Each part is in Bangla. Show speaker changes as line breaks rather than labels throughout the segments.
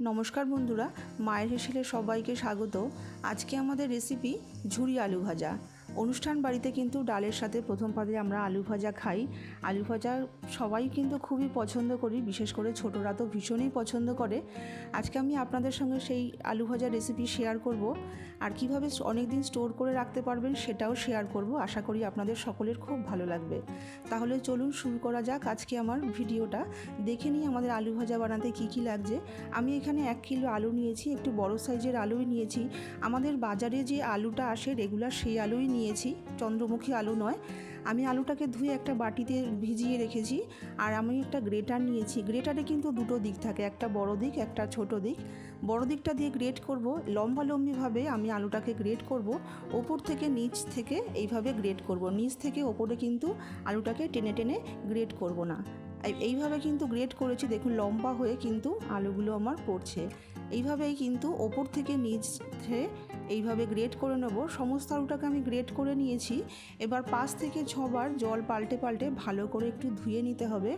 নমস্কার বন্ধুরা, মায়ের হেসেলে সবাইকে স্বাগত। আজকে আমাদের রেসিপি ঝুরি আলু ভাজা। অনুষ্ঠান বাড়িতে কিন্তু ডালের সাথে প্রথম পাতে আমরা আলু ভাজা খাই। আলু ভাজা সবাই কিন্তু খুবই পছন্দ করি, বিশেষ করে ছোটরা তো ভীষণই পছন্দ করে। আজকে আমি আপনাদের সঙ্গে সেই আলু ভাজা রেসিপি শেয়ার করব, আর কিভাবে অনেক দিন স্টোর করে রাখতে পারবেন সেটাও শেয়ার করব। আশা করি আপনাদের সকলের খুব ভালো লাগবে। তাহলে চলুন শুরু করা যাক আজকে আমার ভিডিওটা। দেখে নিই আমাদের আলু ভাজা বানাতে কি কি লাগছে। আমি এখানে 1 কিলো আলু নিয়েছি, একটু বড় সাইজের আলুই নিয়েছি। আমাদের বাজারে যে আলুটা আসে রেগুলার সেই আলুই নিয়েছি, চন্দ্রমুখী আলু নয়। আমি আলুটাকে ধুয়ে একটা বাটিতে ভিজিয়ে রেখেছি। আর আমি একটা গ্রেটার নিয়েছি। গ্রেটারে কিন্তু দুটো দিক থাকে, একটা বড় দিক, একটা ছোট দিক। বড় দিকটা দিয়ে গ্রেট করব, লম্বালম্বিভাবে আমি আলুটাকে গ্রেট করব। ওপর থেকে নিচ থেকে এইভাবে গ্রেট করব, নিচ থেকে ওপরে কিন্তু আলুটাকে টেনে টেনে গ্রেট করব না। এইভাবে কিন্তু গ্রেট করেছি, দেখুন লম্বা হয়ে কিন্তু আলুগুলো আমার পড়ছে। এইভাবেই কিন্তু ওপর থেকে নিচে এইভাবে গ্রেট করে নেব। সমস্ত আলুটাকে আমি গ্রেট করে নিয়েছি। এবার 5 থেকে 6 বার জল পাল্টে পাল্টে ভালো করে একটু ধুয়ে নিতে হবে,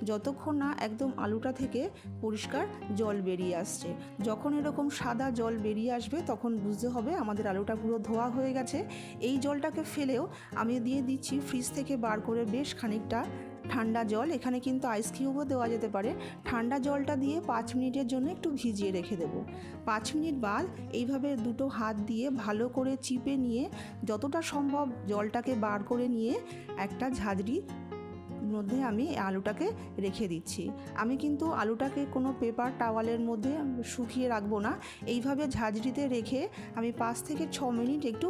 যতক্ষণ না একদম আলুটা থেকে পরিষ্কার জল বেরিয়ে আসছে। যখন এরকম সাদা জল বেরিয়ে আসবে তখন বুঝতে হবে আমাদের আলুটা পুরো ধোয়া হয়ে গেছে। এই জলটাকে ফেলেও আমি দিয়ে দিচ্ছি ফ্রিজ থেকে বার করে বেশ খানিকটা ঠান্ডা জল। এখানে কিন্তু আইস কিউবও দেওয়া যেতে পারে। ঠান্ডা জলটা দিয়ে 5 মিনিটের জন্য একটু ভিজিয়ে রেখে দেবো। 5 মিনিট বাদ এইভাবে দুটো হাত দিয়ে ভালো করে চিপে নিয়ে যতটা সম্ভব জলটাকে বার করে নিয়ে একটা ঝাঁঝরির মধ্যে আমি আলুটাকে রেখে দিচ্ছি। আমি কিন্তু আলুটাকে কোনো পেপার টাওয়ালের মধ্যে শুকিয়ে রাখবো না। এইভাবে ঝাঁঝরিতে রেখে আমি 5 থেকে 6 মিনিট একটু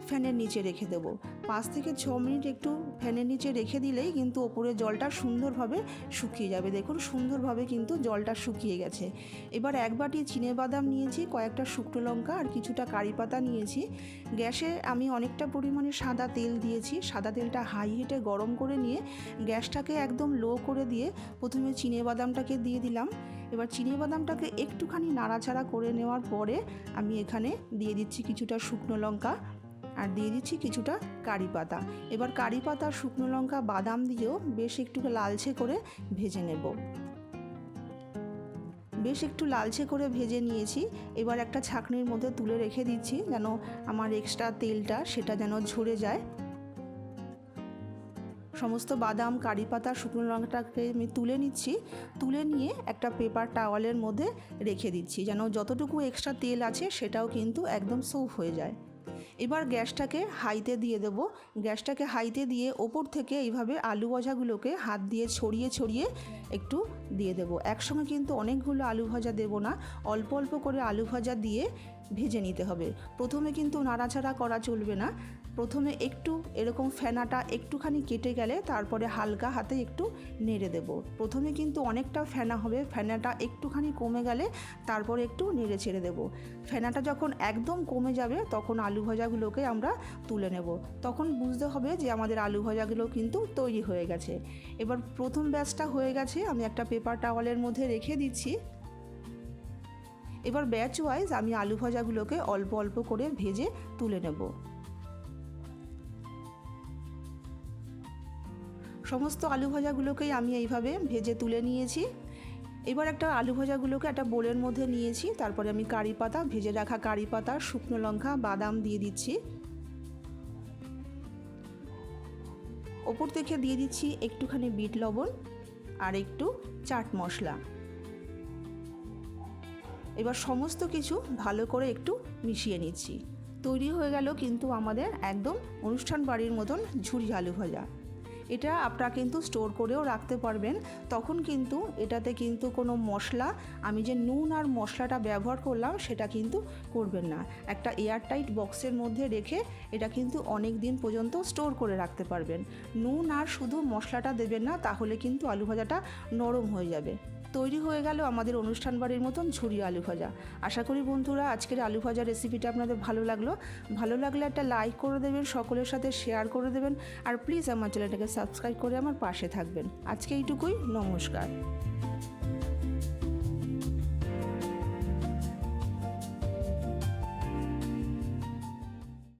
ফ্যানের নিচে রেখে দেবো। 5 থেকে 6 মিনিট একটু ফ্যানের নিচে রেখে দিলেই কিন্তু ওপরে জলটা সুন্দরভাবে শুকিয়ে যাবে। দেখুন সুন্দরভাবে কিন্তু জলটা শুকিয়ে গেছে। এবার 1 বাটি চিনেবাদাম নিয়েছি, কয়েকটা শুকনো লঙ্কা আর কিছুটা কারি পাতা নিয়েছি। গ্যাসে আমি অনেকটা পরিমাণে সাদা তেল দিয়েছি। সাদা তেলটা হাই হিটে গরম করে নিয়ে গ্যাসটাকে একদম লো করে দিয়ে প্রথমে চিনেবাদামটাকে দিয়ে দিলাম। এবার চিনেবাদামটাকে একটুখানি নাড়াচাড়া করে নেওয়ার পরে আমি এখানে দিয়ে দিচ্ছি কিছুটা শুকনো লঙ্কা আর দিয়ে দিচ্ছি কিছুটা কারি পাতা। এবার কারি পাতা, শুকনো লঙ্কা, বাদাম দিয়েও বেশ একটু লালচে করে ভেজে নেব। বেশ একটু লালচে করে ভেজে নিয়েছি। এবার একটা ছাঁকনির মধ্যে তুলে রেখে দিচ্ছি, যেন আমার এক্সট্রা তেলটা সেটা যেন ঝরে যায়। সমস্ত বাদাম, কারি পাতা, শুকনো লঙ্কাটাকে আমি তুলে নিচ্ছি। তুলে নিয়ে একটা পেপার টাওয়ালের মধ্যে রেখে দিচ্ছি, যেন যতটুকু এক্সট্রা তেল আছে সেটাও কিন্তু একদম সোফ হয়ে যায়। এবার গ্যাসটাকে হাইতে দিয়ে দেব। গ্যাসটাকে হাইতে দিয়ে ওপর থেকে এইভাবে আলু ভাজাগুলোকে হাত দিয়ে ছড়িয়ে ছড়িয়ে একটু দিয়ে দেব। একসঙ্গে কিন্তু অনেকগুলো আলু ভাজা দেব না, অল্প অল্প করে আলু ভাজা দিয়ে ভেজে নিতে হবে। প্রথমে কিন্তু নাড়াচাড়া করা চলবে না। প্রথমে একটু এরকম ফেনাটা একটুখানি কেটে গেলে তারপরে হালকা হাতে একটু নেড়ে দেব। প্রথমে কিন্তু অনেকটা ফেনা হবে, ফেনাটা একটুখানি কমে গেলে তারপরে একটু নেড়ে ছেড়ে দেব। ফেনাটা যখন একদম কমে যাবে তখন আলু ভাজাগুলোকে আমরা তুলে নেব। তখন বুঝতে হবে যে আমাদের আলু ভাজাগুলো কিন্তু তৈরি হয়ে গেছে। এবার প্রথম ব্যাচটা হয়ে গেছে, আমি একটা পেপার টাওয়ালের মধ্যে রেখে দিচ্ছি। এবার ব্যাচ ওয়াইজ আমি আলু ভাজাগুলোকে অল্প অল্প করে ভেজে তুলে নেব। সমস্ত আলু ভাজাগুলোকেই আমি এইভাবে ভেজে তুলে নিয়েছি। এবার একটা আলু ভাজাগুলোকে একটা বোলের মধ্যে নিয়েছি। তারপরে আমি কারি পাতা, ভেজে রাখা কারি পাতা, শুকনো লঙ্কা, বাদাম দিয়ে দিচ্ছি। ওপর থেকে দিয়ে দিচ্ছি একটুখানি বিট লবণ আর একটু চাট মশলা। এবার সমস্ত কিছু ভালো করে একটু মিশিয়ে নিচ্ছি। তৈরি হয়ে গেল কিন্তু আমাদের একদম অনুষ্ঠান বাড়ির মতন ঝুরি আলু ভাজা। এটা আপনারা কিন্তু স্টোর করেও রাখতে পারবেন। তখন কিন্তু এটাতে কিন্তু কোনো মশলা, আমি যে নুন আর মশলাটা ব্যবহার করলাম সেটা কিন্তু করবেন না। একটা এয়ারটাইট বক্সের মধ্যে রেখে এটা কিন্তু অনেক দিন পর্যন্ত স্টোর করে রাখতে পারবেন। নুন আর শুধু মশলাটা দেবেন না, তাহলে কিন্তু আলু ভাজাটা নরম হয়ে যাবে। তৈরি হয়ে গেল আমাদের অনুষ্ঠান বাড়ির মতন ঝুরি আলু ভাজা। আশা করি বন্ধুরা আজকের আলু ভাজা রেসিপিটা আপনাদের ভালো লাগলো। ভালো লাগলে একটা লাইক করে দেবেন, সকলের সাথে শেয়ার করে দেবেন, আর প্লিজ আমার চ্যানেলটাকে সাবস্ক্রাইব করে আমার পাশে থাকবেন। আজকে এইটুকুই, নমস্কার।